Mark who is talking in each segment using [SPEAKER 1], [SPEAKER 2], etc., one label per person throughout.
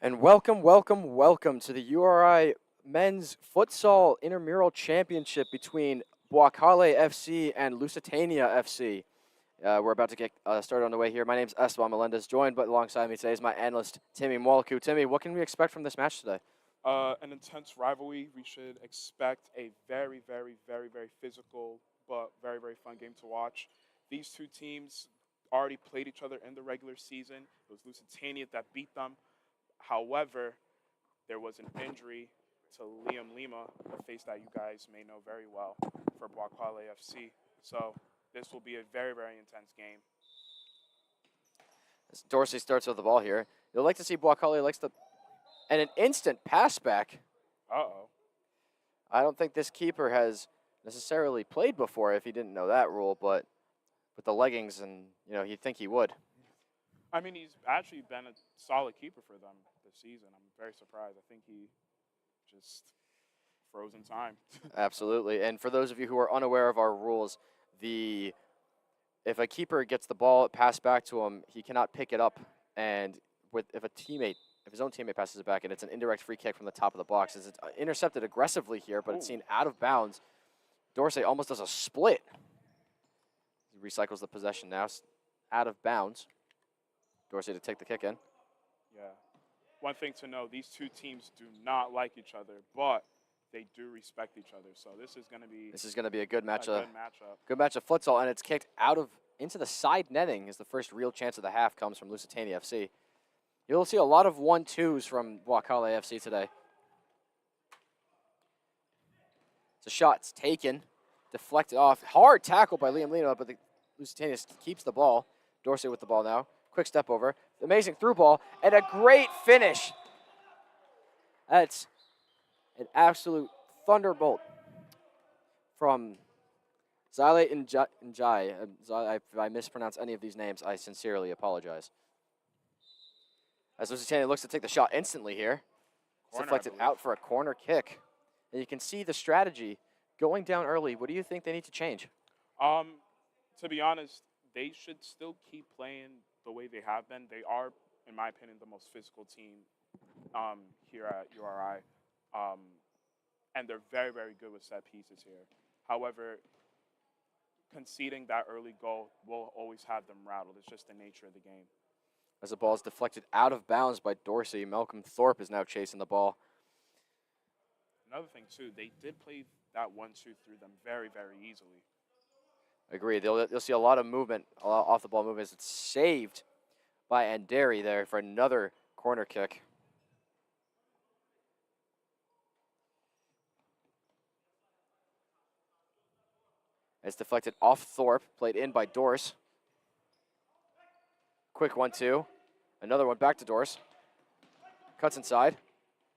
[SPEAKER 1] And welcome to the URI Men's Futsal Intramural Championship between Kale FC and Lusitania FC. We're about to get started on the way here. My name's Esteban Melendez, joined but alongside me today is my analyst, Timmy Mwalaku. Timmy, what can we expect from this match today?
[SPEAKER 2] An intense rivalry. We should expect a very physical but very fun game to watch. These two teams already played each other in the regular season. It was Lusitania that beat them. However, there was an injury to Liam Lima, a face that you guys may know very well, for Kale FC. So this will be a very intense game.
[SPEAKER 1] As Dorsey starts with the ball here. You'll like to see Kale likes to... And an instant pass back.
[SPEAKER 2] Uh-oh.
[SPEAKER 1] I don't think this keeper has necessarily played before if he didn't know that rule, but with the leggings and, you'd think he would.
[SPEAKER 2] I mean, he's actually been a solid keeper for them this season. I'm very surprised. I think he just froze in time.
[SPEAKER 1] Absolutely. And for those of you who are unaware of our rules, if a keeper gets the ball passed back to him, he cannot pick it up. And if his own teammate passes it back, and it's an indirect free kick from the top of the box, it's intercepted aggressively here, but it's seen out of bounds. Dorsey almost does a split. He recycles the possession now, out of bounds. Dorsey to take the kick in.
[SPEAKER 2] Yeah. One thing to know, these two teams do not like each other, but they do respect each other. So this is going to be
[SPEAKER 1] a good matchup.
[SPEAKER 2] Good matchup.
[SPEAKER 1] Good match of futsal, and it's kicked into the side netting as the first real chance of the half comes from Lusitania FC. You'll see a lot of 1-2s from Kale FC today. It's a shot. It's taken. Deflected off. Hard tackle by Liam Lima, but the Lusitania keeps the ball. Dorsey with the ball now. Quick step over. Amazing through ball. And a great finish. That's an absolute thunderbolt from Zale Njai. If I mispronounce any of these names, I sincerely apologize. As Lusitania looks to take the shot instantly here. It's deflected out for a corner kick. And you can see the strategy going down early. What do you think they need to change?
[SPEAKER 2] To be honest, they should still keep playing the way they have been. They are, in my opinion, the most physical team here at URI. And they're very good with set pieces here. However, conceding that early goal will always have them rattled. It's just the nature of the game.
[SPEAKER 1] As the ball is deflected out of bounds by Dorsey, Malcolm Thorpe is now chasing the ball.
[SPEAKER 2] Another thing, too, they did play that 1-2 through them very easily.
[SPEAKER 1] Agreed. You'll see a lot of movement, off-the-ball movements. It's saved by Anderi there for another corner kick. It's deflected off Thorpe, played in by Dorse. Quick 1-2. Another one back to Dorse. Cuts inside.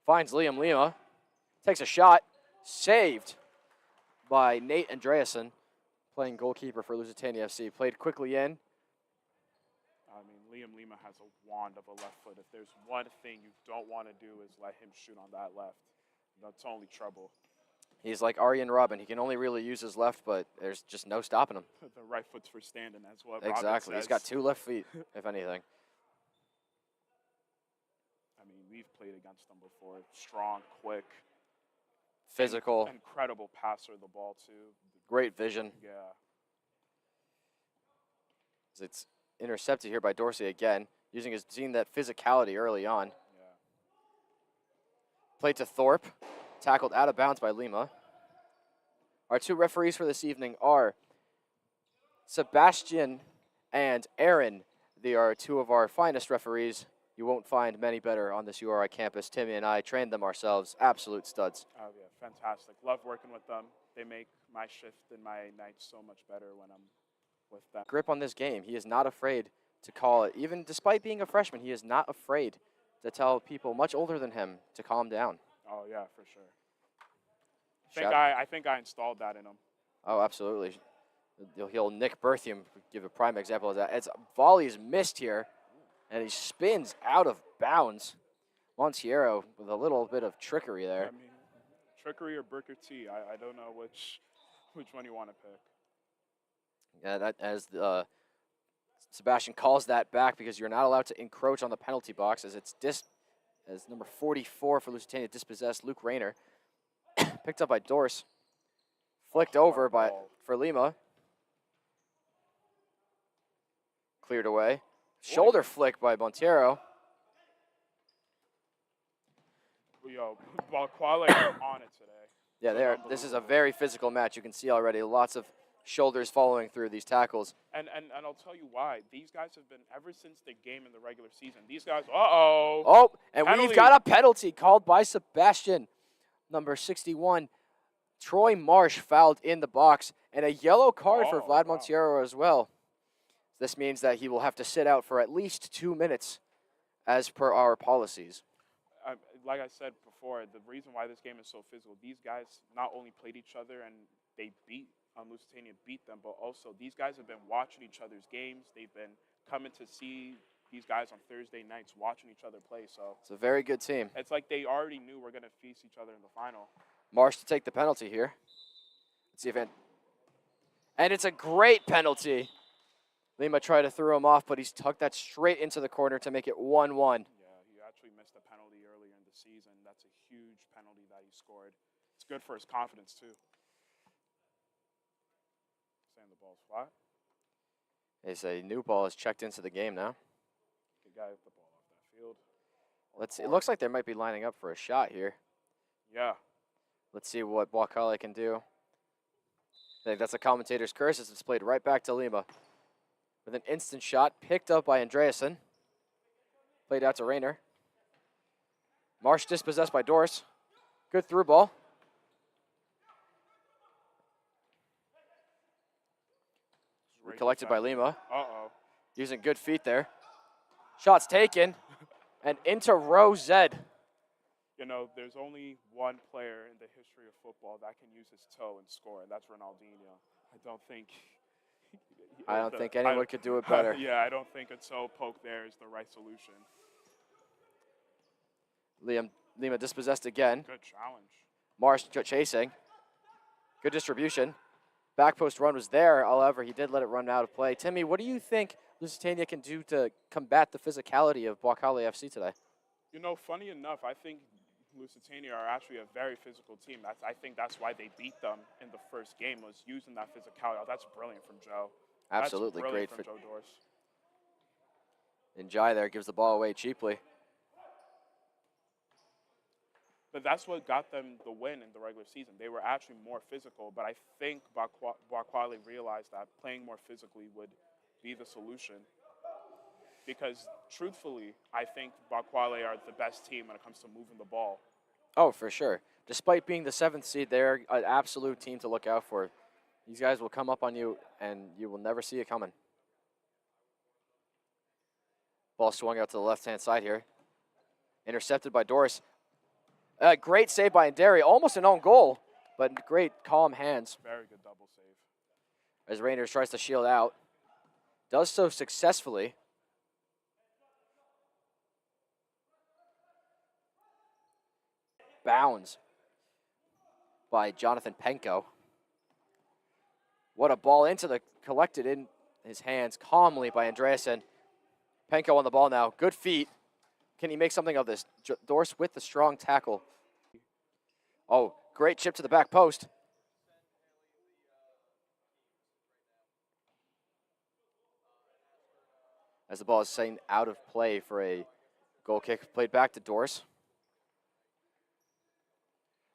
[SPEAKER 1] Finds Liam Lima. Takes a shot. Saved by Nate Andreasen, playing goalkeeper for Lusitania FC. Played quickly in.
[SPEAKER 2] I mean, Liam Lima has a wand of a left foot. If there's one thing you don't want to do is let him shoot on that left. That's only trouble.
[SPEAKER 1] He's like Arjen Robben. He can only really use his left, but there's just no stopping him.
[SPEAKER 2] The right foot's for standing, that's what
[SPEAKER 1] Exactly.
[SPEAKER 2] Robben says.
[SPEAKER 1] He's got two left feet, if anything.
[SPEAKER 2] I mean, we've played against them before. Strong, quick.
[SPEAKER 1] Physical.
[SPEAKER 2] Incredible passer of the ball, too.
[SPEAKER 1] Great vision.
[SPEAKER 2] Yeah.
[SPEAKER 1] It's intercepted here by Dorsey again, seeing that physicality early on.
[SPEAKER 2] Yeah.
[SPEAKER 1] Played to Thorpe. Tackled out of bounds by Lima. Our two referees for this evening are Sebastian and Aaron. They are two of our finest referees. You won't find many better on this URI campus. Timmy and I trained them ourselves. Absolute studs.
[SPEAKER 2] Oh, yeah, fantastic. Love working with them. They make my shift and my nights so much better when I'm with them.
[SPEAKER 1] Grip on this game. He is not afraid to call it. Even despite being a freshman, he is not afraid to tell people much older than him to calm down.
[SPEAKER 2] Oh, yeah, for sure. I think I installed that in him.
[SPEAKER 1] Oh, absolutely. He'll Nick Berthium give a prime example of that. As volley is missed here, and he spins out of bounds. Montiero with a little bit of trickery there.
[SPEAKER 2] I mean, trickery or Booker T. I don't know which one you want to pick.
[SPEAKER 1] Yeah, that as Sebastian calls that back because you're not allowed to encroach on the penalty box as it's as number 44 for Lusitania dispossessed Luke Rayner. Picked up by Dorse. Flicked over for Lima. Cleared away. Shoulder flick by Montero.
[SPEAKER 2] Yo, Quale on it today.
[SPEAKER 1] Yeah, this is a very physical match. You can see already lots of shoulders following through these tackles.
[SPEAKER 2] And I'll tell you why. These guys have been, ever since the game in the regular season, these guys, Oh,
[SPEAKER 1] and
[SPEAKER 2] penalty.
[SPEAKER 1] we've got a penalty called by Sebastian. Number 61, Troy Marsh fouled in the box. And a yellow card for Vlad Montero as well. This means that he will have to sit out for at least 2 minutes as per our policies.
[SPEAKER 2] Like I said before, the reason why this game is so physical, these guys not only played each other and they Lusitania beat them, but also these guys have been watching each other's games. They've been coming to see these guys on Thursday nights, watching each other play. So
[SPEAKER 1] it's a very good team.
[SPEAKER 2] It's like they already knew we're going to feast each other in the final.
[SPEAKER 1] Marsh to take the penalty here. Let's see if and it's a great penalty. Lima tried to throw him off, but he's tucked that straight into the corner to make it 1-1.
[SPEAKER 2] Yeah, he actually missed a penalty earlier in the season. That's a huge penalty that he scored. It's good for his confidence, too. Saying the ball's flat.
[SPEAKER 1] It's a new ball is checked into the game now.
[SPEAKER 2] Good guy with the ball off that field.
[SPEAKER 1] Let's see. It looks like they might be lining up for a shot here.
[SPEAKER 2] Yeah.
[SPEAKER 1] Let's see what Kale can do. I think that's a commentator's curse as it's played right back to Lima. With an instant shot picked up by Andreasen. Played out to Rayner. Marsh dispossessed by Dorse. Good through ball. Collected by Lima.
[SPEAKER 2] Uh-oh.
[SPEAKER 1] Using good feet there. Shots taken. And into row Z.
[SPEAKER 2] You know, there's only one player in the history of football that can use his toe and score, and that's Ronaldinho. I don't think
[SPEAKER 1] anyone could do it better.
[SPEAKER 2] Yeah, I don't think a toe poke there is the right solution.
[SPEAKER 1] Lima dispossessed again.
[SPEAKER 2] Good challenge.
[SPEAKER 1] Marsh chasing. Good distribution. Back post run was there, however, he did let it run out of play. Timmy, what do you think Lusitania can do to combat the physicality of Kale FC today?
[SPEAKER 2] You know, funny enough, I think Lusitania are actually a very physical team. I think that's why they beat them in the first game, was using that physicality. Oh, that's brilliant from Joe.
[SPEAKER 1] Absolutely
[SPEAKER 2] that's
[SPEAKER 1] great
[SPEAKER 2] from Joe Dorse.
[SPEAKER 1] Njai there gives the ball away cheaply.
[SPEAKER 2] But that's what got them the win in the regular season. They were actually more physical, but I think Quale realized that playing more physically would be the solution. Because, truthfully, I think Quale are the best team when it comes to moving the ball.
[SPEAKER 1] Oh, for sure. Despite being the 7th seed, they're an absolute team to look out for. These guys will come up on you, and you will never see it coming. Ball swung out to the left-hand side here. Intercepted by Doris. Great save by Nderi. Almost an own goal, but great calm hands.
[SPEAKER 2] Very good double save.
[SPEAKER 1] As Rayner tries to shield out. Does so successfully. Bounds by Jonathan Penko. What a ball collected in his hands calmly by Andreasen. Penko on the ball now. Good feet. Can he make something of this? Dorse with the strong tackle. Oh, great chip to the back post. As the ball is seen out of play for a goal kick. Played back to Dorse.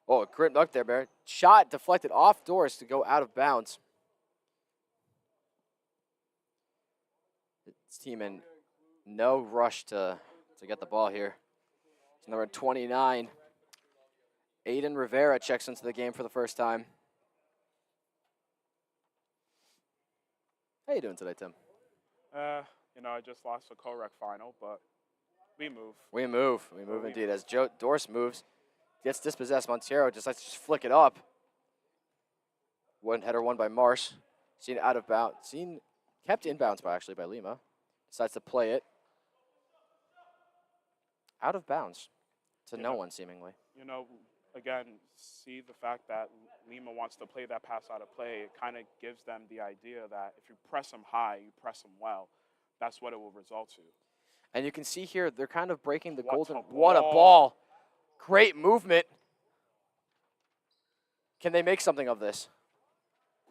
[SPEAKER 1] Oh, a great look there, Barrett. Shot deflected off Dorse to go out of bounds. This team in no rush to get the ball here. It's number 29. Aiden Rivera checks into the game for the first time. How you doing today, Tim?
[SPEAKER 2] You know, I just lost a co-rec final, but we move.
[SPEAKER 1] We move indeed. As Dorse moves, gets dispossessed, Montero decides to just flick it up. One header won by Marsh. Seen out of bounds. Kept in bounds by Lima. Decides to play it. Out of bounds to no one, seemingly.
[SPEAKER 2] You know, again, see the fact that Lima wants to play that pass out of play. It kind of gives them the idea that if you press them high, you press them well. That's what it will result to.
[SPEAKER 1] And you can see here, they're kind of breaking the golden.
[SPEAKER 2] A
[SPEAKER 1] What a ball. Great movement. Can they make something of this?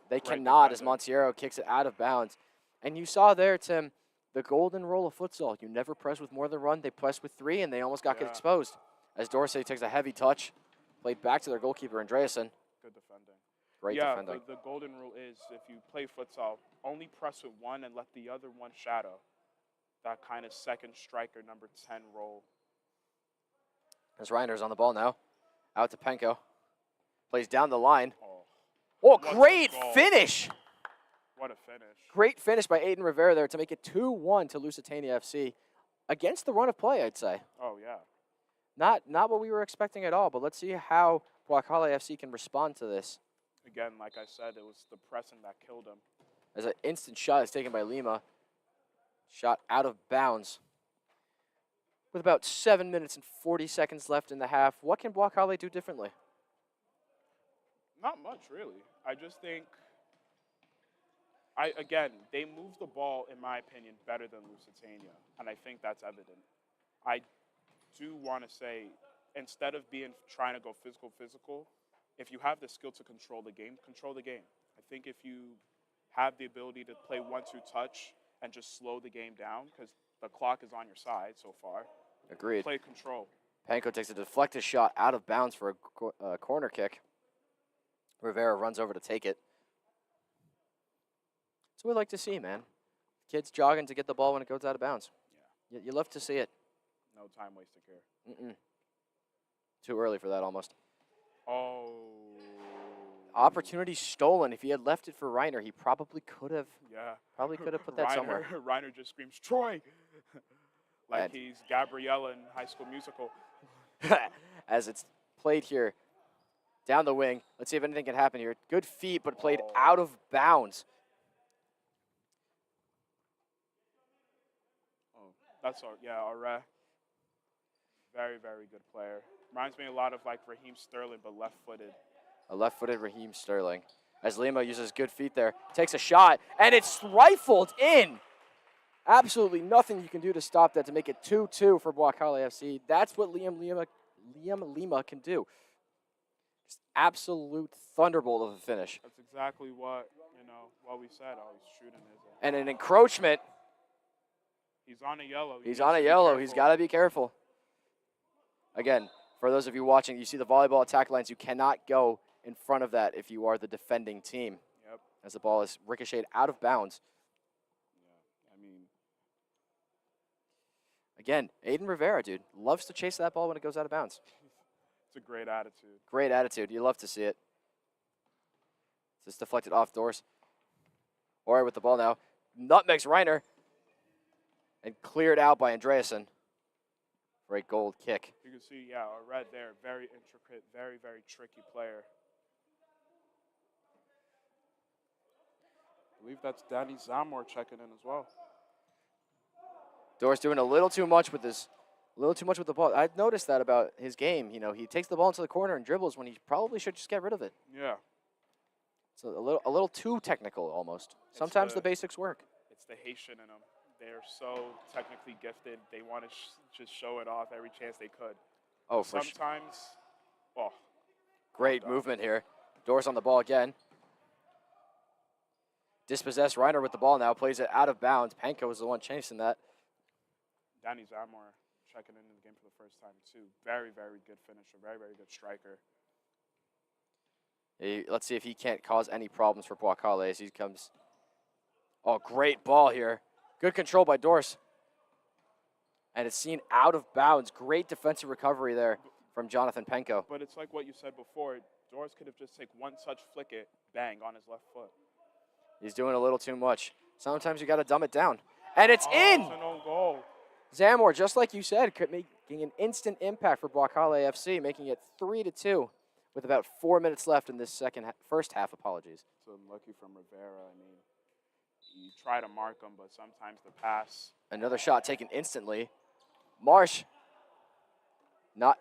[SPEAKER 1] They cannot as Montiero kicks it out of bounds. And you saw there, Tim, the golden rule of futsal. You never press with more than one. They pressed with 3, and they almost got exposed. As Dorsey takes a heavy touch, played back to their goalkeeper, Andreasen.
[SPEAKER 2] Good defending.
[SPEAKER 1] Great defending.
[SPEAKER 2] The golden rule is if you play futsal, only press with one and let the other one shadow. That kind of second striker, number 10 role.
[SPEAKER 1] As Reiner's on the ball now. Out to Penko. Plays down the line. Oh, great finish.
[SPEAKER 2] What a finish.
[SPEAKER 1] Great finish by Aiden Rivera there to make it 2-1 to Lusitania FC. Against the run of play, I'd say.
[SPEAKER 2] Oh, yeah.
[SPEAKER 1] Not what we were expecting at all, but let's see how Kale FC can respond to this.
[SPEAKER 2] Again, like I said, it was the pressing that killed him.
[SPEAKER 1] As an instant shot is taken by Lima. Shot out of bounds. With about 7 minutes and 40 seconds left in the half, what can Kale do differently?
[SPEAKER 2] Not much, really. I just think, they moved the ball, in my opinion, better than Lusitania, and I think that's evident. I do want to say, instead of trying to go physical, if you have the skill to control the game, control the game. I think if you have the ability to play 1-2 touch and just slow the game down, because the clock is on your side so far.
[SPEAKER 1] Agreed.
[SPEAKER 2] Play control.
[SPEAKER 1] Panko takes a deflected shot out of bounds for a corner kick. Rivera runs over to take it. That's what we like to see, man. Kids jogging to get the ball when it goes out of bounds.
[SPEAKER 2] Yeah.
[SPEAKER 1] You love to see it.
[SPEAKER 2] No time wasted here.
[SPEAKER 1] Too early for that almost.
[SPEAKER 2] Oh.
[SPEAKER 1] Opportunity stolen. If he had left it for Reiner, he probably could have.
[SPEAKER 2] Yeah.
[SPEAKER 1] Probably could have put that somewhere.
[SPEAKER 2] Reiner just screams, Troy! Like he's Gabriella in High School Musical.
[SPEAKER 1] As it's played here. Down the wing. Let's see if anything can happen here. Good feet, but played out of bounds.
[SPEAKER 2] Oh, that's all. Yeah, Aure. Very, very good player. Reminds me a lot of like Raheem Sterling, but left-footed.
[SPEAKER 1] A left-footed Raheem Sterling. As Lima uses good feet there. Takes a shot, and it's rifled in. Absolutely nothing you can do to stop that to make it 2-2 for Kale FC. That's what Liam Lima can do. Just absolute thunderbolt of a finish.
[SPEAKER 2] That's exactly what we said. Oh, he's shooting his.
[SPEAKER 1] And an encroachment.
[SPEAKER 2] He's on a yellow.
[SPEAKER 1] He's on a yellow. He's got to be careful. Again, for those of you watching, you see the volleyball attack lines. You cannot go in front of that if you are the defending team.
[SPEAKER 2] Yep.
[SPEAKER 1] As the ball is ricocheted out of bounds.
[SPEAKER 2] Yeah, I mean.
[SPEAKER 1] Again, Aiden Rivera, dude, loves to chase that ball when it goes out of bounds.
[SPEAKER 2] It's a great attitude.
[SPEAKER 1] Great attitude. You love to see it. It's deflected off doors. All right, with the ball now. Nutmegs Reiner. And cleared out by Andreasen for a gold kick.
[SPEAKER 2] You can see, a red there. Very intricate, very, very tricky player. I believe that's Danny Zamor checking in as well.
[SPEAKER 1] Doris doing a little too much with the ball. I've noticed that about his game. He takes the ball into the corner and dribbles when he probably should just get rid of it.
[SPEAKER 2] Yeah.
[SPEAKER 1] It's a little too technical almost. Sometimes the basics work.
[SPEAKER 2] It's the Haitian in them. They're so technically gifted. They want to just show it off every chance they could.
[SPEAKER 1] Oh, for sure.
[SPEAKER 2] Sometimes,
[SPEAKER 1] Great movement here. Doors on the ball again. Dispossessed Reiner with the ball now. Plays it out of bounds. Panko was the one chasing that.
[SPEAKER 2] Danny Zamor checking into the game for the first time, too. Very, very good finisher. Very, very good striker.
[SPEAKER 1] Let's see if he can't cause any problems for Kale as he comes. Oh, great ball here. Good control by Doris. And it's seen out of bounds. Great defensive recovery there from Jonathan Penko.
[SPEAKER 2] But it's like what you said before. Doris could have just taken one touch, flick it, bang, on his left foot.
[SPEAKER 1] He's doing a little too much. Sometimes you got to dumb it down. And it's in!
[SPEAKER 2] It's an own goal.
[SPEAKER 1] Zamor, just like you said, making an instant impact for Kale FC, making it 3-2 with about 4 minutes left in this first half. Apologies.
[SPEAKER 2] It's unlucky from Rivera. I mean, you try to mark him, but sometimes the pass.
[SPEAKER 1] Another shot taken instantly. Marsh not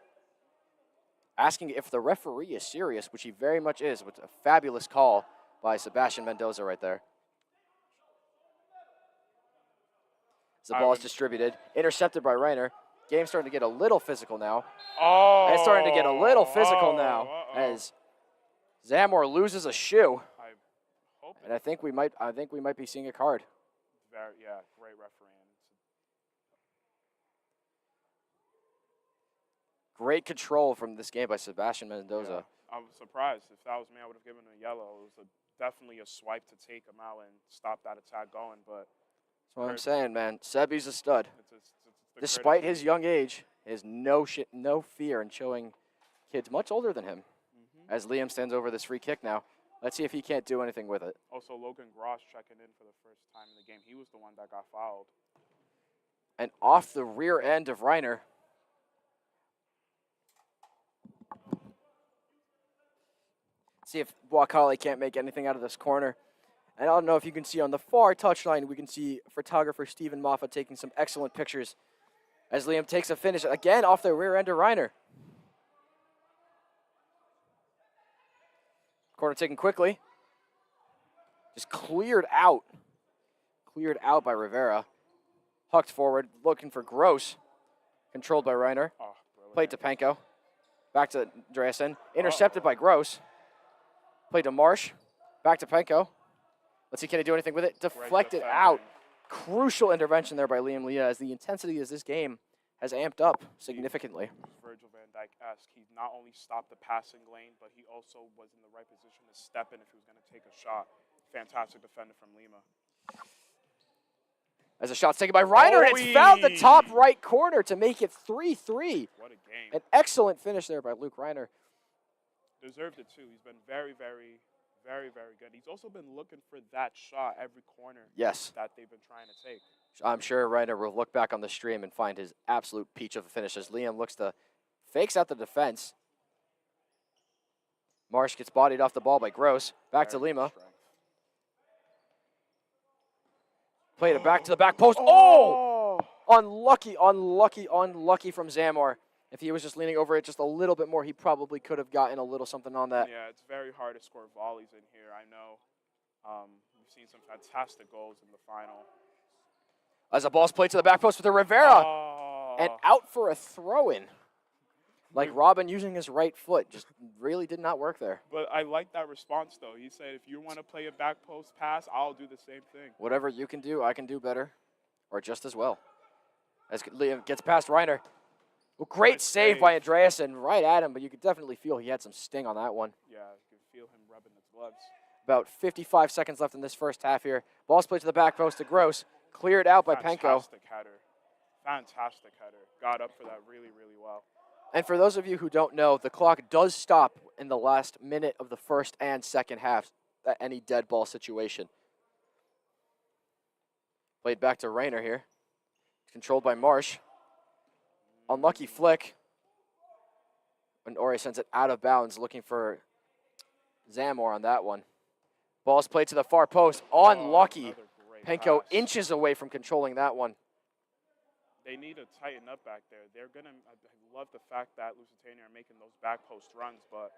[SPEAKER 1] asking if the referee is serious, which he very much is, with a fabulous call by Sebastian Mendoza right there. As the ball is distributed, intercepted by Reiner. Game's starting to get a little physical now.
[SPEAKER 2] Oh.
[SPEAKER 1] And it's starting to get a little physical now as Zamor loses a shoe. And I think we might be seeing a card.
[SPEAKER 2] Yeah, great refereeing.
[SPEAKER 1] Great control from this game by Sebastian Mendoza.
[SPEAKER 2] Yeah, I was surprised. If that was me, I would have given him a yellow. It was definitely a swipe to take him out and stop that attack going. But
[SPEAKER 1] that's what I'm saying, man. Sebi's a stud.
[SPEAKER 2] It's
[SPEAKER 1] Despite his young age, he has no fear in showing kids much older than him. As Liam stands over this free kick now. Let's see if he can't do anything with it.
[SPEAKER 2] Also, Logan Gross checking in for the first time in the game. He was the one that got fouled.
[SPEAKER 1] And off the rear end of Reiner. See if Kale can't make anything out of this corner. And I don't know if you can see on the far touchline, we can see photographer Stephen Moffa taking some excellent pictures as Liam takes a finish again off the rear end of Reiner. Corner taken quickly. Just cleared out. Cleared out by Rivera. Hucked forward, looking for Gross. Controlled by Reiner. Played to Penko. Back to Andreasen. Intercepted by Gross. Played to Marsh. Back to Penko. Let's see, can he do anything with it? Deflected out. Crucial intervention there by Liam Lea as the intensity of this game has amped up significantly.
[SPEAKER 2] Virgil van Dijk-esque. He not only stopped the passing lane, but he also was in the right position to step in if he was going to take a shot. Fantastic defender from Lima. As a shot's taken by Reiner, and it's found the top right corner to make it 3-3. What a game. An excellent finish there by Luke Reiner. Deserved it, too. He's been very, very, very, very good. He's also been looking for that shot every corner that they've been trying to take. I'm sure Reiner will look back on the stream and find his absolute peach of a finish as Liam looks to fakes out the defense. Marsh gets bodied off the ball by Gross. Back to Lima. Played it back to the back post. Oh! Unlucky, unlucky, unlucky from Zamor. If he was just leaning over it just a little bit more, he probably could have gotten a little something on that.
[SPEAKER 3] Yeah, it's very hard to score volleys in here. I know we've seen some fantastic goals in the final.
[SPEAKER 1] As a ball's played to the back post with a Rivera. And out for a throw-in. Like Robin using his right foot. Just really did not work there.
[SPEAKER 3] But I like that response, though. He said, if you want to play a back post pass, I'll do the same thing.
[SPEAKER 1] Whatever you can do, I can do better. Or just as well. As Liam gets past Reiner. Well, great save by Andreasen right at him, but you could definitely feel he had some sting on that one.
[SPEAKER 3] Yeah, you could feel him rubbing his gloves.
[SPEAKER 1] About 55 seconds left in this first half here. Ball's played to the back post to Gross. Cleared out by Penko.
[SPEAKER 3] Fantastic header. Fantastic header. Got up for that really, really well.
[SPEAKER 1] And for those of you who don't know, the clock does stop in the last minute of the first and second half at any dead ball situation. Played back to Reiner here. Controlled by Marsh. Unlucky flick. And Ori sends it out of bounds, looking for Zamor on that one. Ball's played to the far post. Unlucky. Penko inches away from controlling that one.
[SPEAKER 3] They need to tighten up back there. They're going to – I love the fact that Lusitania are making those back post runs, but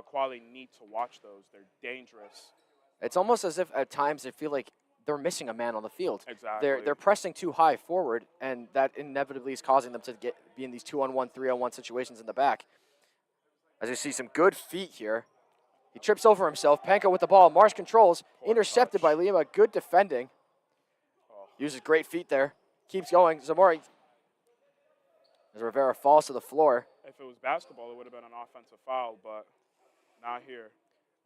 [SPEAKER 3] Quali need to watch those. They're dangerous.
[SPEAKER 1] It's almost as if at times they feel like they're missing a man on the field.
[SPEAKER 3] Exactly.
[SPEAKER 1] They're pressing too high forward, and that inevitably is causing them to be in these 2-on-1, 3-on-1 situations in the back. As you see some good feet here. He trips over himself. Penko with the ball. Marsh controls. Intercepted by Lima. Good defending. Uses great feet there. Keeps going. Zamori. As Rivera falls to the floor.
[SPEAKER 3] If it was basketball, it would have been an offensive foul, but not here.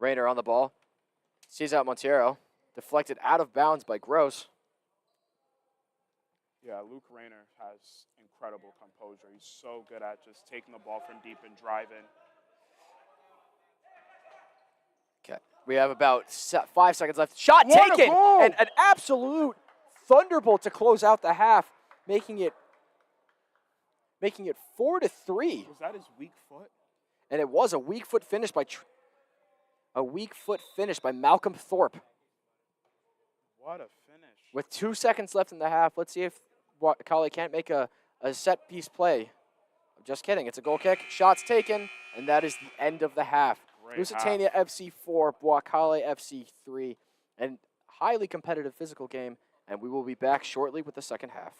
[SPEAKER 1] Reiner on the ball. Sees out Monteiro. Deflected out of bounds by Gross.
[SPEAKER 3] Yeah, Luke Reiner has incredible composure. He's so good at just taking the ball from deep and driving.
[SPEAKER 1] Okay, we have about 5 seconds left. Shot taken! And an absolute thunderbolt to close out the half, making it 4-3.
[SPEAKER 3] Was that his weak foot?
[SPEAKER 1] And it was a weak foot finish by Malcolm Thorpe.
[SPEAKER 3] What a finish.
[SPEAKER 1] With 2 seconds left in the half, let's see if Kale can't make a set-piece play. I'm just kidding. It's a goal kick. Shots taken, and that is the end of the half. Lusitania FC 4, Kale FC 3. And highly competitive physical game, and we will be back shortly with the second half.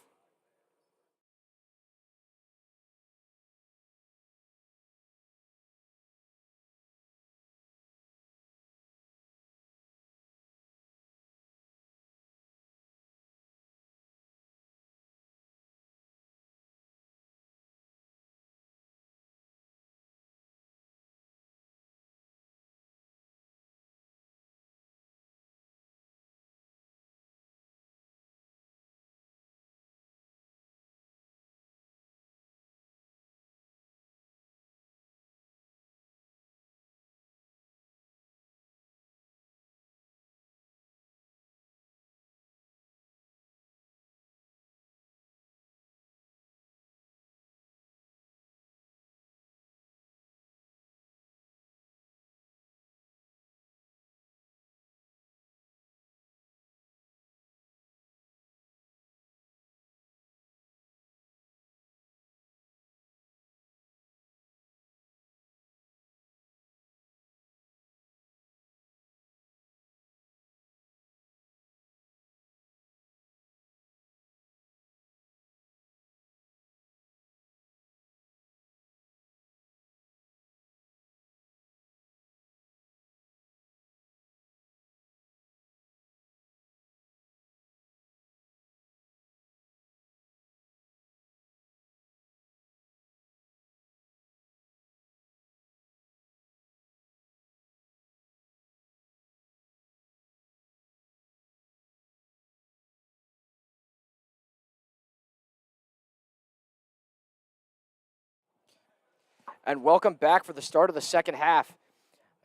[SPEAKER 1] And welcome back for the start of the second half.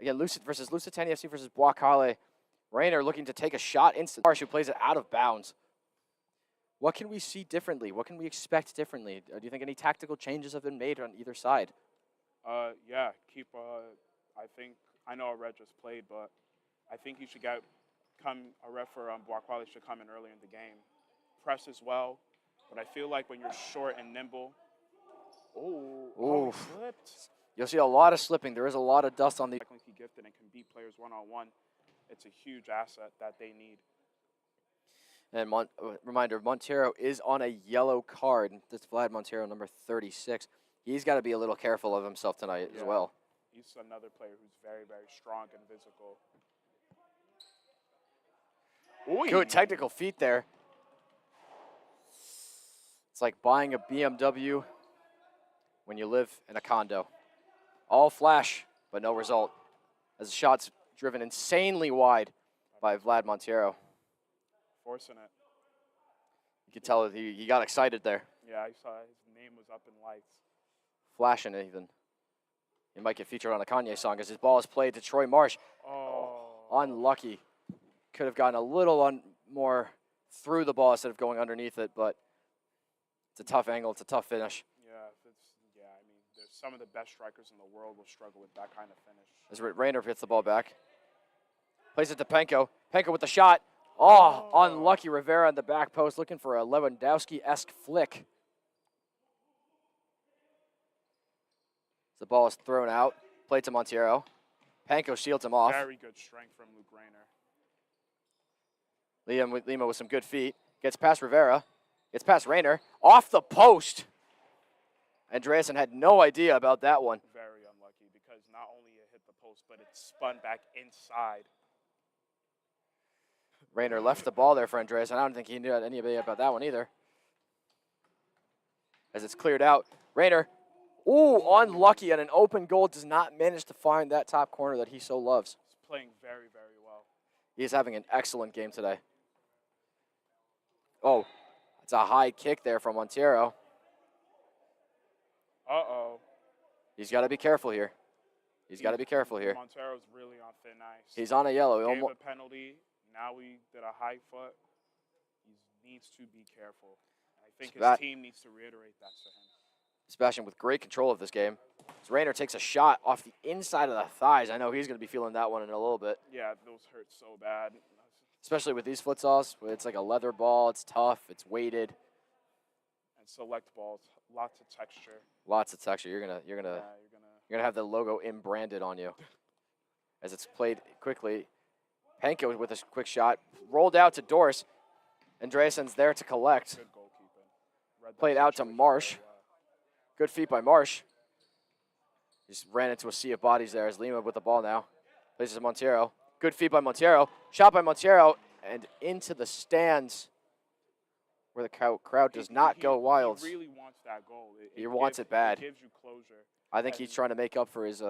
[SPEAKER 1] Again, versus Lusitania FC versus Kale. Rainer looking to take a shot instantly. Marsh, who plays it out of bounds. What can we see differently? What can we expect differently? Do you think any tactical changes have been made on either side?
[SPEAKER 3] Yeah, keep. I know Red just played, but I think you should a ref for Boakale should come in early in the game. Press as well, but I feel like when you're short and nimble. Oh, he slipped.
[SPEAKER 1] You'll see a lot of slipping. There is a lot of dust on the.
[SPEAKER 3] Technically gifted and can beat players one-on-one. It's a huge asset that they need.
[SPEAKER 1] And reminder, Montero is on a yellow card. That's Vlad Montero, number 36. He's got to be a little careful of himself tonight as well.
[SPEAKER 3] He's another player who's very, very strong and physical. Ooh.
[SPEAKER 1] Good technical feet there. It's like buying a BMW when you live in a condo. All flash, but no result. As the shot's driven insanely wide by Vlad Montero.
[SPEAKER 3] Forcing it.
[SPEAKER 1] You could tell he got excited there.
[SPEAKER 3] Yeah, I saw his name was up in lights.
[SPEAKER 1] Flashing it even. He might get featured on a Kanye song as his ball is played to Troy Marsh. Unlucky. Could have gotten a little more through the ball instead of going underneath it, but it's a tough angle. It's a tough finish.
[SPEAKER 3] I mean, there's some of the best strikers in the world will struggle with that kind of finish.
[SPEAKER 1] As Rainer hits the ball back. Plays it to Penko. Penko with the shot. Oh, unlucky. Rivera on the back post looking for a Lewandowski-esque flick. The ball is thrown out. Played to Montero. Penko shields him off.
[SPEAKER 3] Very good strength from Luke Rainer.
[SPEAKER 1] Lima with some good feet. Gets past Rivera. Gets past Rainer. Off the post. Andreasen had no idea about that one.
[SPEAKER 3] Very unlucky because not only it hit the post, but it spun back inside.
[SPEAKER 1] Rainer left the ball there for Andreasen. I don't think he knew any idea about that one either. As it's cleared out. Rainer. Ooh, unlucky, and an open goal does not manage to find that top corner that he so loves.
[SPEAKER 3] He's playing very, very well.
[SPEAKER 1] He is having an excellent game today. Oh, it's a high kick there from Montero.
[SPEAKER 3] Uh-oh.
[SPEAKER 1] He's got to be careful here.
[SPEAKER 3] Montero's really on thin ice.
[SPEAKER 1] He's on a yellow.
[SPEAKER 3] He gave a penalty. Now we did a high foot. He needs to be careful. I think his team needs to reiterate that to him.
[SPEAKER 1] Sebastian with great control of this game. As Rainer takes a shot off the inside of the thighs. I know he's going to be feeling that one in a little bit.
[SPEAKER 3] Yeah, those hurt so bad.
[SPEAKER 1] Especially with these futsals. It's like a leather ball. It's tough. It's weighted.
[SPEAKER 3] And select balls. Lots of texture.
[SPEAKER 1] Lots of texture. You're gonna have the logo branded on you. As it's played quickly. Penko with a quick shot. Rolled out to Dorse. Andreassen's there to collect.
[SPEAKER 3] Good goalkeeping. Read that
[SPEAKER 1] Played out to
[SPEAKER 3] situation
[SPEAKER 1] Marsh.
[SPEAKER 3] very well.
[SPEAKER 1] Good feet by Marsh. Just ran into a sea of bodies there as Lima with the ball now. Places Monteiro. Good feet by Monteiro. Shot by Monteiro and into the stands where the crowd does not go wild.
[SPEAKER 3] He really wants that goal.
[SPEAKER 1] He wants it bad.
[SPEAKER 3] It gives you closure.
[SPEAKER 1] I think he's trying to make up for his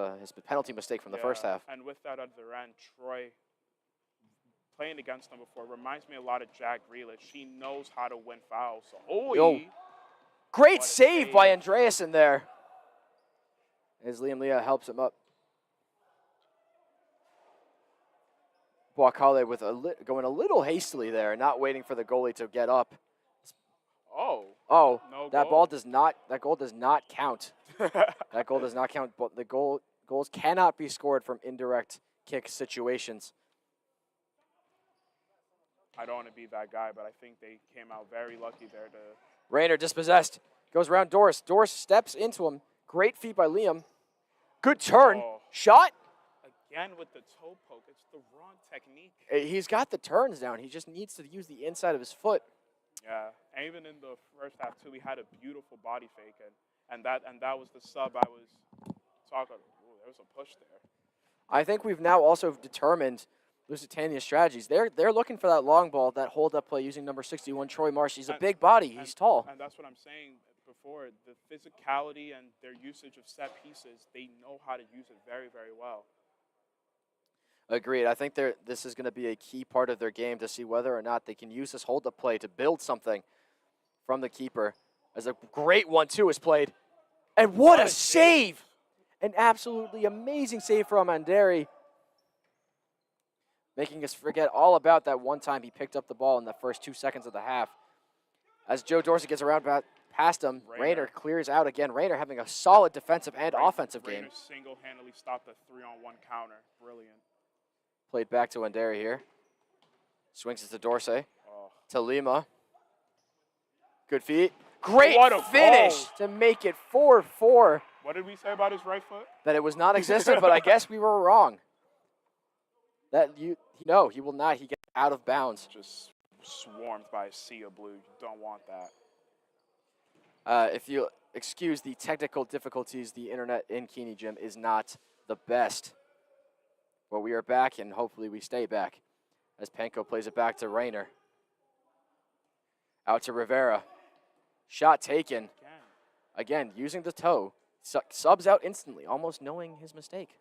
[SPEAKER 1] penalty mistake from the first half.
[SPEAKER 3] And with that other end, Troy, playing against him before, reminds me a lot of Jack Grealish. He knows how to win fouls. So,
[SPEAKER 1] great save by Andreasen there. As Liam Leah helps him up. Kale with going a little hastily there, not waiting for the goalie to get up.
[SPEAKER 3] Oh,
[SPEAKER 1] no that goal does not count. That goal does not count. But the goals cannot be scored from indirect kick situations.
[SPEAKER 3] I don't want to be that guy, but I think they came out very lucky there to.
[SPEAKER 1] Rayner dispossessed. Goes around Doris. Doris steps into him. Great feet by Liam. Good turn. Shot.
[SPEAKER 3] Again with the toe poke. It's the wrong technique.
[SPEAKER 1] He's got the turns down. He just needs to use the inside of his foot.
[SPEAKER 3] Yeah, and even in the first half too, he had a beautiful body fake, and that was the sub I was talking. Ooh, there was a push there.
[SPEAKER 1] I think we've now also determined Lusitania's strategies. They're looking for that long ball, that hold-up play using number 61, Troy Marsh. He's a big body. He's tall.
[SPEAKER 3] And that's what I'm saying before. The physicality and their usage of set pieces, they know how to use it very, very well.
[SPEAKER 1] Agreed. I think this is going to be a key part of their game to see whether or not they can use this hold-up play to build something from the keeper. As a great 1-2 is played. And what a save! An absolutely amazing save from Anderi. Making us forget all about that one time he picked up the ball in the first 2 seconds of the half. As Joe Dorsey gets around past him, Rayner clears out again. Rayner having a solid defensive and offensive game.
[SPEAKER 3] Rayner single-handedly stopped a 3-on-1 counter. Brilliant.
[SPEAKER 1] Played back to Anderi here. Swings it to Dorsey. To Lima. Good feet. Great finish to make it 4-4.
[SPEAKER 3] What did we say about his right foot?
[SPEAKER 1] That it was non-existent, but I guess we were wrong. He will not. He gets out of bounds.
[SPEAKER 3] Just swarmed by a sea of blue. You don't want
[SPEAKER 1] that. If you excuse the technical difficulties, the internet in Keeney Gym is not the best. But we are back, and hopefully we stay back. As Panko plays it back to Rayner. Out to Rivera. Shot taken. Again, using the toe. Subs out instantly, almost knowing his mistake.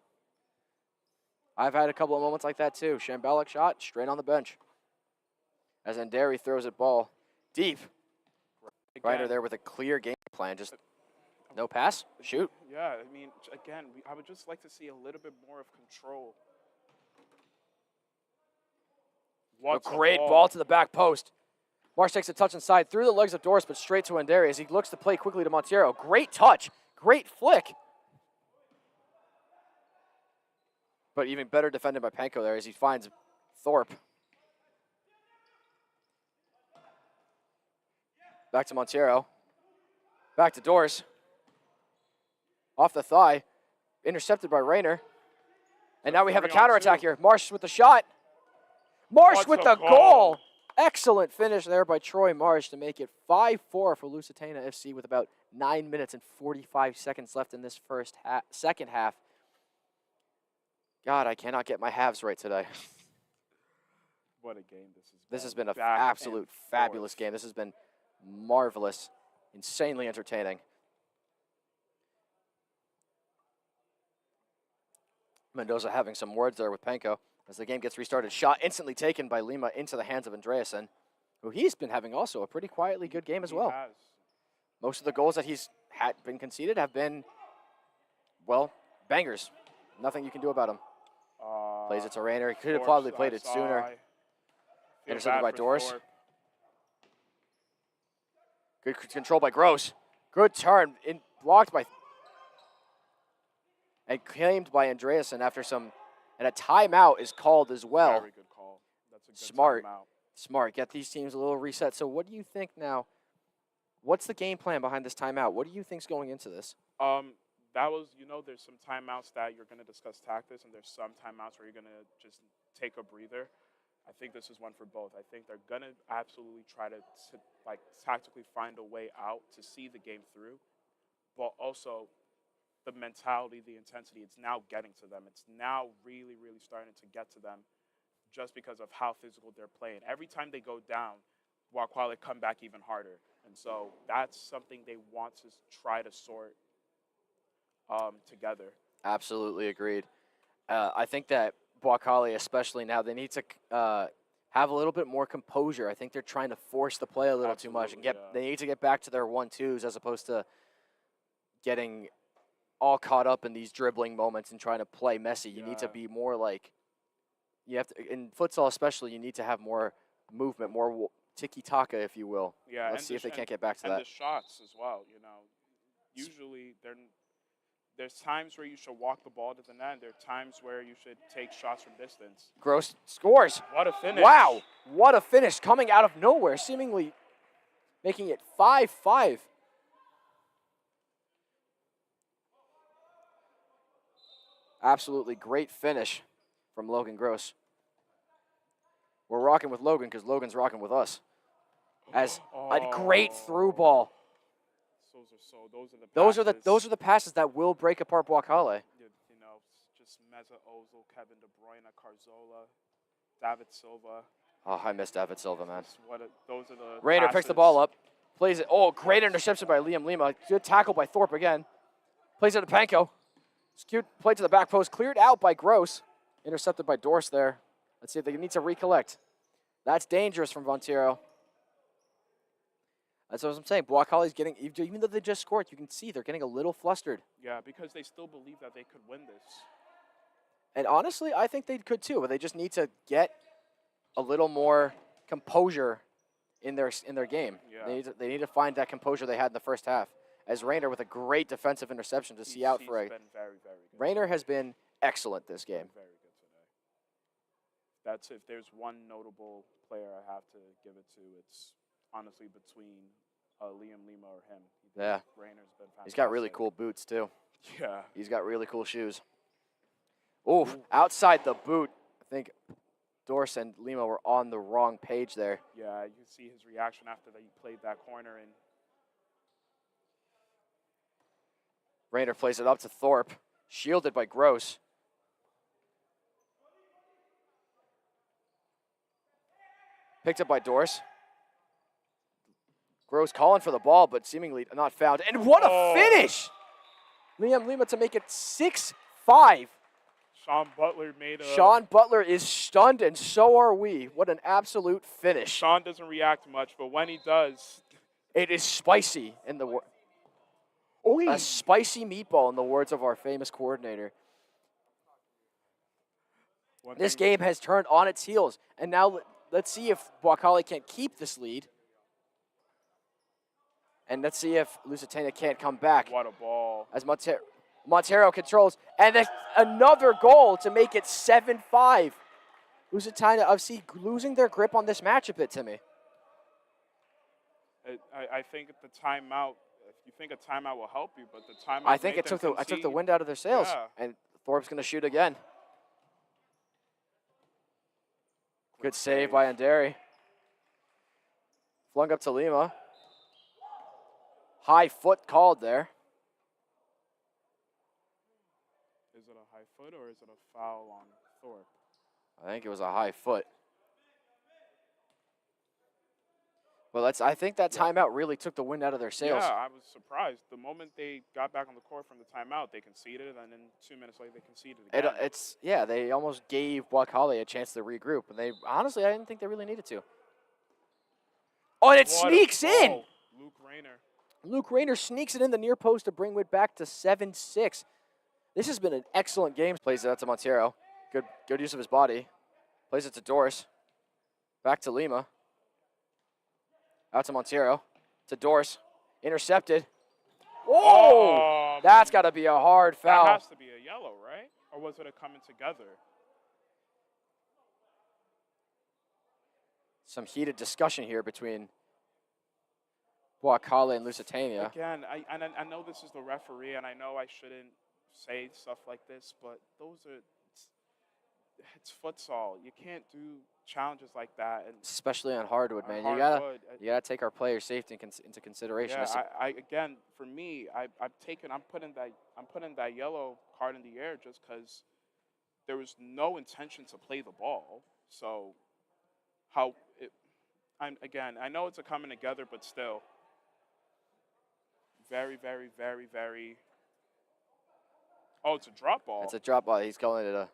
[SPEAKER 1] I've had a couple of moments like that too. Shambolic shot, straight on the bench. As Anderi throws it ball deep. Ryder there with a clear game plan. Just no pass, shoot.
[SPEAKER 3] Yeah, I mean, again, I would just like to see a little bit more of control.
[SPEAKER 1] A great ball to the back post. Marsh takes a touch inside through the legs of Doris, but straight to Anderi as he looks to play quickly to Monteiro. Great touch, great flick. But even better defended by Panko there as he finds Thorpe. Back to Monteiro. Back to Doris. Off the thigh. Intercepted by Rayner. And now we have a counterattack here. Marsh with the shot. Marsh with the goal. Excellent finish there by Troy Marsh to make it 5-4 for Lusitania FC with about 9 minutes and 45 seconds left in this second half. God, I cannot get my halves right today.
[SPEAKER 3] What a game this has been.
[SPEAKER 1] This has been an absolute fabulous game. This has been marvelous, insanely entertaining. Mendoza having some words there with Panko as the game gets restarted. Shot instantly taken by Lima into the hands of Andreasen, who he's been having also a pretty quietly good game as well.
[SPEAKER 3] He has.
[SPEAKER 1] Most of the goals that he's been conceded have been, well, bangers. Nothing you can do about them. Plays it to Rayner. He could have probably played it sooner. Intercepted by Doris. Good control by Gross. Good turn. Blocked by... And claimed by Andreasen after some... And a timeout is called as well.
[SPEAKER 3] Very good call. That's a good
[SPEAKER 1] Smart.
[SPEAKER 3] timeout.
[SPEAKER 1] Smart. Get these teams a little reset. So what do you think now? What's the game plan behind this timeout? What do you think's going into this?
[SPEAKER 3] That was, there's some timeouts that you're going to discuss tactics, and there's some timeouts where you're going to just take a breather. I think this is one for both. I think they're going to absolutely try to like tactically find a way out to see the game through, but also the mentality, the intensity, it's now getting to them. It's now really, really starting to get to them just because of how physical they're playing. Every time they go down, Waquale come back even harder. And so that's something they want to try to sort together.
[SPEAKER 1] Absolutely agreed. I think that Waquale, especially now, they need to have a little bit more composure. I think they're trying to force the play a little too much, and they need to get back to their 1-2s as opposed to getting all caught up in these dribbling moments and trying to play messy. You need to be more like, you have to, in futsal especially, you need to have more movement, more tiki-taka, if you will.
[SPEAKER 3] Yeah,
[SPEAKER 1] Let's see if they can't get back to that.
[SPEAKER 3] And the shots as well, you know. Usually there's times where you should walk the ball to the net. There are times where you should take shots from distance.
[SPEAKER 1] Gross scores.
[SPEAKER 3] What a finish.
[SPEAKER 1] Wow, what a finish coming out of nowhere, seemingly making it 5-5. Absolutely great finish from Logan Gross. We're rocking with Logan because Logan's rocking with us. As a great through ball. Those are the passes that will break apart Waquale.
[SPEAKER 3] You know, just Meza Ozil, Kevin De Bruyne, Carzola, David Silva.
[SPEAKER 1] Oh, I miss David Silva, man.
[SPEAKER 3] Those are the
[SPEAKER 1] Rayner picks the ball up, plays it. Oh, great interception by Liam Lima. Good tackle by Thorpe again. Plays it to Panko. It's cute. Play to the back post. Cleared out by Gross. Intercepted by Dorse there. Let's see if they need to recollect. That's dangerous from Vontero. That's what I'm saying. Waquale's getting, even though they just scored, you can see they're getting a little flustered.
[SPEAKER 3] Yeah, because they still believe that they could win this.
[SPEAKER 1] And honestly, I think they could too, but they just need to get a little more composure in their game.
[SPEAKER 3] Yeah.
[SPEAKER 1] They need to find that composure they had in the first half. As Rayner with a great defensive interception to see out for a.
[SPEAKER 3] He's been very, very good.
[SPEAKER 1] Rayner has been excellent this game.
[SPEAKER 3] Very good today. That's if there's one notable player I have to give it to, it's honestly between Liam Lima or him.
[SPEAKER 1] Yeah.
[SPEAKER 3] Rayner's been fantastic.
[SPEAKER 1] He's got really cool boots too.
[SPEAKER 3] Yeah.
[SPEAKER 1] He's got really cool shoes. Ooh, outside the boot. I think Dorse and Lima were on the wrong page there.
[SPEAKER 3] Yeah, you can see his reaction after he played that corner. And
[SPEAKER 1] Rayner plays it up to Thorpe, shielded by Gross. Picked up by Dorse. Gross calling for the ball, but seemingly not found. And what a finish! Liam Lima to make it 6-5.
[SPEAKER 3] Sean Butler made a...
[SPEAKER 1] Sean Butler is stunned, and so are we. What an absolute finish.
[SPEAKER 3] Sean doesn't react much, but when he does...
[SPEAKER 1] It is spicy in the... A spicy meatball in the words of our famous coordinator. This game has turned on its heels, and now let's see if Waquale can't keep this lead. And let's see if Lusitania can't come back.
[SPEAKER 3] What a ball.
[SPEAKER 1] As Montero controls. And then another goal to make it 7-5. Lusitania FC losing their grip on this match a bit, Timmy.
[SPEAKER 3] I think the timeout, you think a timeout will help you, but the timeout
[SPEAKER 1] I think I took the wind out of their sails.
[SPEAKER 3] Yeah.
[SPEAKER 1] And Thorpe's going to shoot again. Good save by Anderi. Flung up to Lima. High foot called there.
[SPEAKER 3] Is it a high foot or is it a foul on Thorpe?
[SPEAKER 1] I think it was a high foot. But I think that timeout really took the wind out of their sails.
[SPEAKER 3] Yeah, I was surprised. The moment they got back on the court from the timeout, they conceded, and then 2 minutes later, they conceded again.
[SPEAKER 1] They almost gave Waquale a chance to regroup, and they honestly, I didn't think they really needed to. Oh, and it sneaks in. Luke Rayner sneaks it in the near post to bring it back to 7-6. This has been an excellent game. Plays it out to Montero. Good use of his body. Plays it to Dorse. Back to Lima. Out to Montero. To Dorse. Intercepted. Whoa! That's got to be a hard foul.
[SPEAKER 3] That has to be a yellow, right? Or was it a coming together?
[SPEAKER 1] Some heated discussion here between Waquale and Lusitania.
[SPEAKER 3] Again, I know this is the referee, and I know I shouldn't say stuff like this, but it's futsal. You can't do
[SPEAKER 2] challenges like that, and
[SPEAKER 1] especially on hardwood, man.
[SPEAKER 2] hardwood,
[SPEAKER 1] You gotta take our player safety into consideration.
[SPEAKER 2] yeah, again, for me, I'm putting that yellow card in the air just because there was no intention to play the ball. So I know it's a coming together, but still, very, very, very, very. Oh, it's a drop ball.
[SPEAKER 1] It's a drop ball. He's calling it a.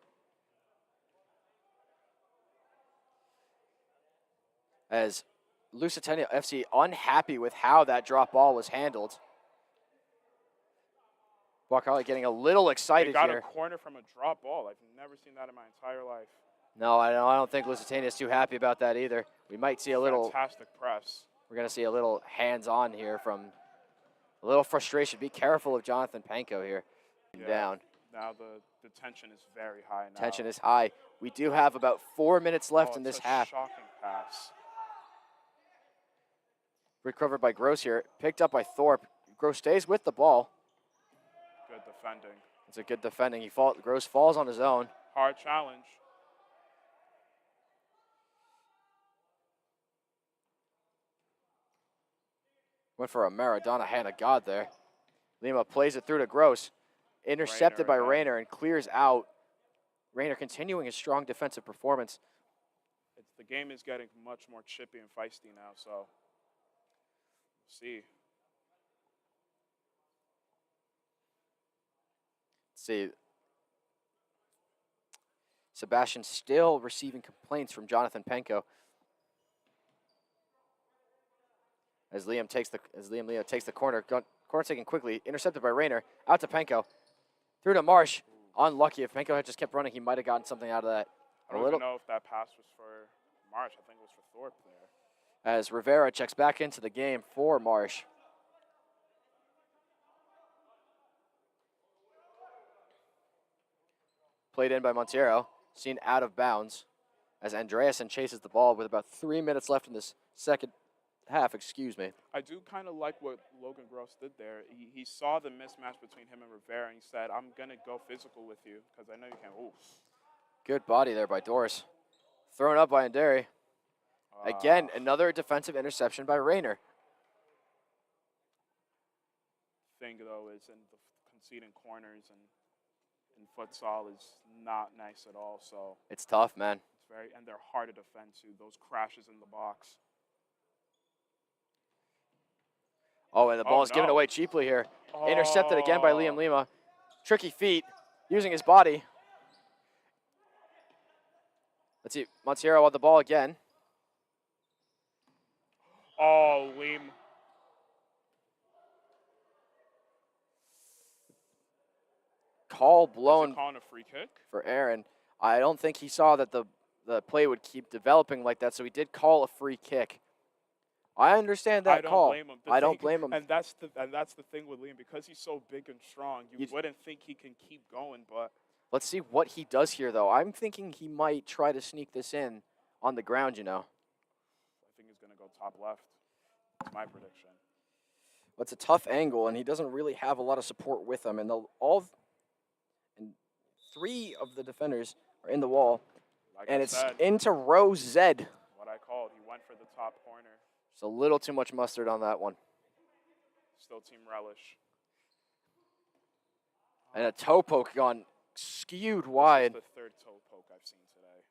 [SPEAKER 1] As Lusitania FC unhappy with how that drop ball was handled. Buckholly getting a little excited
[SPEAKER 2] They got
[SPEAKER 1] here.
[SPEAKER 2] a corner from a drop ball. I've never seen that in my entire life.
[SPEAKER 1] No, I don't think Lusitania is too happy about that either. We might see a little.
[SPEAKER 2] Fantastic press.
[SPEAKER 1] We're going to see a little hands-on here from a little frustration. Be careful of Jonathan Panko here.
[SPEAKER 2] Yeah.
[SPEAKER 1] Down.
[SPEAKER 2] Now the tension is very high now.
[SPEAKER 1] Tension is high. We do have about 4 minutes left in
[SPEAKER 2] It's
[SPEAKER 1] this
[SPEAKER 2] a
[SPEAKER 1] half.
[SPEAKER 2] Shocking pass.
[SPEAKER 1] Recovered by Gross here. Picked up by Thorpe. Gross stays with the ball.
[SPEAKER 2] Good defending.
[SPEAKER 1] It's a good defending. Gross falls on his own.
[SPEAKER 2] Hard challenge.
[SPEAKER 1] Went for a Maradona hand of God there. Lima plays it through to Gross. Intercepted by Rayner and clears out. Rayner continuing his strong defensive performance.
[SPEAKER 2] The game is getting much more chippy and feisty now, so we'll see.
[SPEAKER 1] Let's see. Sebastian still receiving complaints from Jonathan Panko. As Liam Leo takes the corner. Corner taken quickly. Intercepted by Rayner. Out to Panko. Through to Marsh. Unlucky. If Panko had just kept running, he might have gotten something out of that.
[SPEAKER 2] I don't even know if that pass was for Marsh. I think it was for Thorpe there.
[SPEAKER 1] As Rivera checks back into the game for Marsh. Played in by Monteiro. Seen out of bounds. As Andreasen chases the ball with about 3 minutes left in this second half, excuse me.
[SPEAKER 2] I do kind of like what Logan Gross did there. He saw the mismatch between him and Rivera, and he said, I'm going to go physical with you because I know you can. Ooh.
[SPEAKER 1] Good body there by Doris. Thrown up by Anderi. Again, another defensive interception by Rayner.
[SPEAKER 2] Thing, though, is in the conceding corners and in futsal is not nice at all. So
[SPEAKER 1] it's tough, man.
[SPEAKER 2] It's and they're hard to defend, too. Those crashes in the box.
[SPEAKER 1] Oh, and the ball is given away cheaply here. Intercepted again by Liam Lima. Tricky feet, using his body. Let's see, Monteiro on the ball again.
[SPEAKER 2] Oh, Liam.
[SPEAKER 1] Call blown
[SPEAKER 2] calling a free kick
[SPEAKER 1] for Aaron. I don't think he saw that the play would keep developing like that, so he did call a free kick. I understand that call. I don't blame him.
[SPEAKER 2] And that's the thing with Liam, because he's so big and strong. You wouldn't think he can keep going, but
[SPEAKER 1] let's see what he does here, though. I'm thinking he might try to sneak this in on the ground. You know.
[SPEAKER 2] I think he's going to go top left. That's my prediction.
[SPEAKER 1] Well, it's a tough angle, and he doesn't really have a lot of support with him. And three of the defenders are in the wall, and it's into row Z.
[SPEAKER 2] What I called. He went for the top corner.
[SPEAKER 1] It's a little too much mustard on that one.
[SPEAKER 2] Still team relish.
[SPEAKER 1] And a toe poke gone skewed wide.
[SPEAKER 2] This is the third toe poke I've seen today.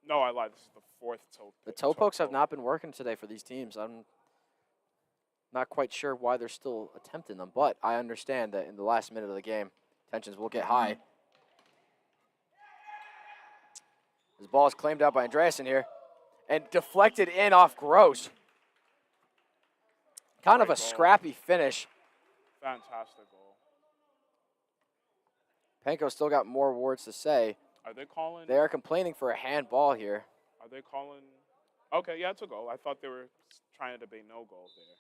[SPEAKER 2] No, I lied. This is the fourth toe poke.
[SPEAKER 1] The toe pokes have not been working today for these teams. I'm not quite sure why they're still attempting them, but I understand that in the last minute of the game, tensions will get high. This ball is claimed out by Andreasen here and deflected in off Gross. Kind of a scrappy finish.
[SPEAKER 2] Fantastic goal.
[SPEAKER 1] Panko still got more words to say.
[SPEAKER 2] Are they calling?
[SPEAKER 1] They are complaining for a handball here.
[SPEAKER 2] Are they calling? Okay, yeah, it's a goal. I thought they were trying to debate no goal there.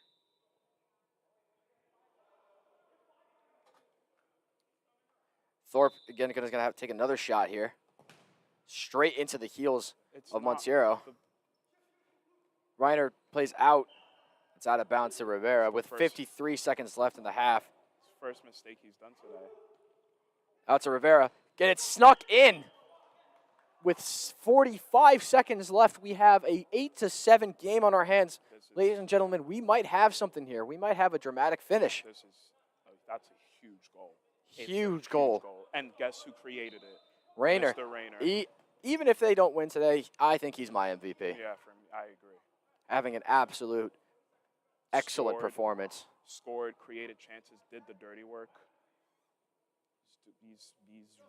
[SPEAKER 1] Thorpe, again, is going to have to take another shot here. Straight into the heels of Monteiro. Reiner plays out. It's out of bounds to Rivera with 53 seconds left in the half.
[SPEAKER 2] First mistake he's done today.
[SPEAKER 1] Out to Rivera. Get it snuck in. with 45 seconds left, we have a 8-7 game on our hands. Ladies and gentlemen, we might have something here. We might have a dramatic finish.
[SPEAKER 3] That's a huge goal.
[SPEAKER 1] Huge goal.
[SPEAKER 3] And guess who created it?
[SPEAKER 1] Rayner.
[SPEAKER 3] Mr. Rayner.
[SPEAKER 1] Even if they don't win today, I think he's my MVP.
[SPEAKER 3] Yeah, I agree.
[SPEAKER 1] Having an absolute excellent
[SPEAKER 3] Scored.
[SPEAKER 1] Performance.
[SPEAKER 3] Scored, created chances, did the dirty work. He's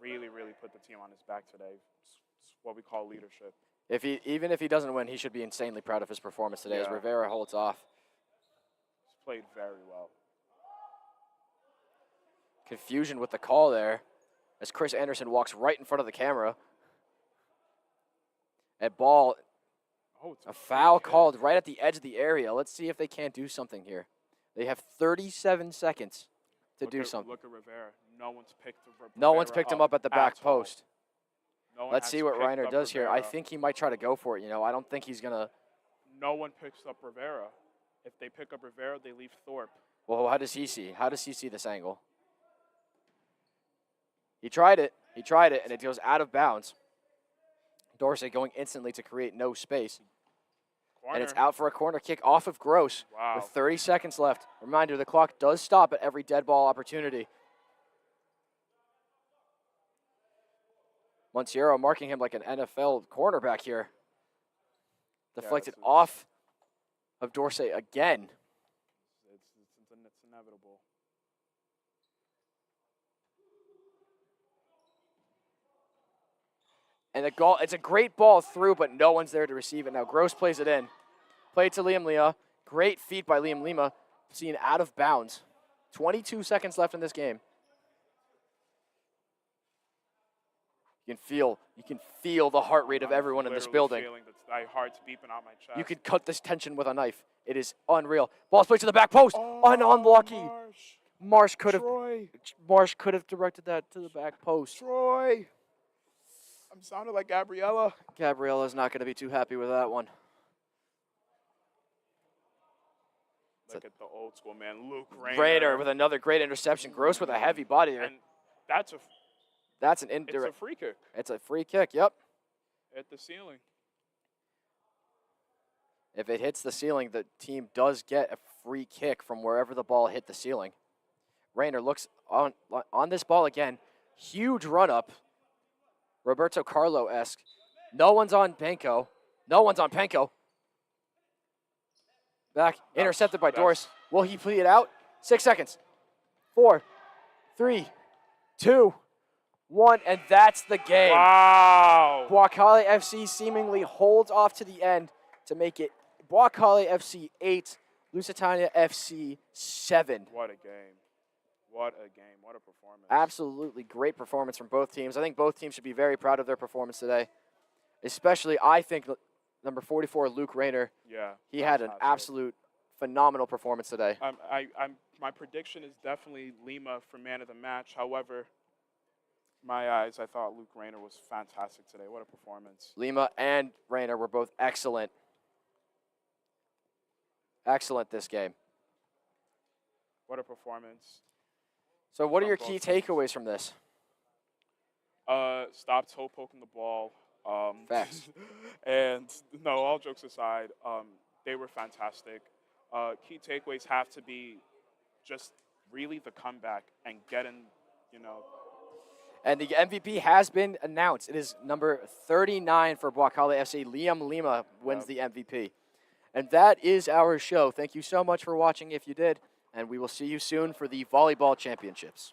[SPEAKER 3] really, really put the team on his back today. It's what we call leadership.
[SPEAKER 1] Even if he doesn't win, he should be insanely proud of his performance today as Rivera holds off.
[SPEAKER 3] He's played very well.
[SPEAKER 1] Confusion with the call there as Chris Anderson walks right in front of the camera. A ball, a foul called right at the edge of the area. Let's see if they can't do something here. They have 37 seconds to do something.
[SPEAKER 3] Look at Rivera. No one's
[SPEAKER 1] picked him up at the back post.
[SPEAKER 3] No
[SPEAKER 1] Let's see what Reiner does here. I think he might try to go for it. I don't think he's going to.
[SPEAKER 3] No one picks up Rivera. If they pick up Rivera, they leave Thorpe.
[SPEAKER 1] Well, how does he see? How does he see this angle? He tried it, and it goes out of bounds. Dorsey going instantly to create no space.
[SPEAKER 3] Corner.
[SPEAKER 1] And it's out for a corner kick off of Gross with 30 seconds left. Reminder, the clock does stop at every dead ball opportunity. Monsiero marking him like an NFL cornerback here. Deflected off of Dorsey again.
[SPEAKER 3] It's inevitable.
[SPEAKER 1] And it's a great ball through, but no one's there to receive it. Now Gross plays it in. Played to Liam Lima. Great feat by Liam Lima. Seen out of bounds. 22 seconds left in this game. You can feel the heart rate of everyone in this building.
[SPEAKER 3] My heart's beeping out my chest.
[SPEAKER 1] You could cut this tension with a knife. It is unreal. Ball's played to the back post. Unlucky. Marsh could have directed that to the back post.
[SPEAKER 3] Troy. I'm sounding like Gabriella.
[SPEAKER 1] Gabriella's not going to be too happy with that one.
[SPEAKER 3] Look at the old school man, Luke Rayner.
[SPEAKER 1] Rayner with another great interception. Gross with a heavy body there.
[SPEAKER 3] And
[SPEAKER 1] It's a
[SPEAKER 3] free kick.
[SPEAKER 1] It's a free kick, yep.
[SPEAKER 3] At the ceiling.
[SPEAKER 1] If it hits the ceiling, the team does get a free kick from wherever the ball hit the ceiling. Rayner looks on this ball again. Huge run up. Roberto Carlo-esque. No one's on Panko. Back, intercepted by Doris. Will he plead it out? 6 seconds. 4, 3, 2, 1, and that's the game.
[SPEAKER 3] Wow.
[SPEAKER 1] Bois-Calais FC seemingly holds off to the end to make it Bois-Calais FC 8, Lusitania FC 7.
[SPEAKER 3] What a game. What a game. What a performance.
[SPEAKER 1] Absolutely great performance from both teams. I think both teams should be very proud of their performance today. Especially, I think, number 44, Luke Rayner.
[SPEAKER 3] Yeah.
[SPEAKER 1] He had an absolute phenomenal performance today.
[SPEAKER 3] My prediction is definitely Lima for man of the match. However, my eyes, I thought Luke Rayner was fantastic today. What a performance.
[SPEAKER 1] Lima and Rayner were both excellent. Excellent this game.
[SPEAKER 3] What a performance.
[SPEAKER 1] So what are your key takeaways from this?
[SPEAKER 3] Stop toe poking the ball.
[SPEAKER 1] Facts.
[SPEAKER 3] And no, all jokes aside, they were fantastic. Key takeaways have to be just really the comeback and getting,
[SPEAKER 1] And the MVP has been announced. It is number 39 for Bois-Calais FC. Liam Lima wins the MVP. And that is our show. Thank you so much for watching if you did. And we will see you soon for the Volleyball Championships.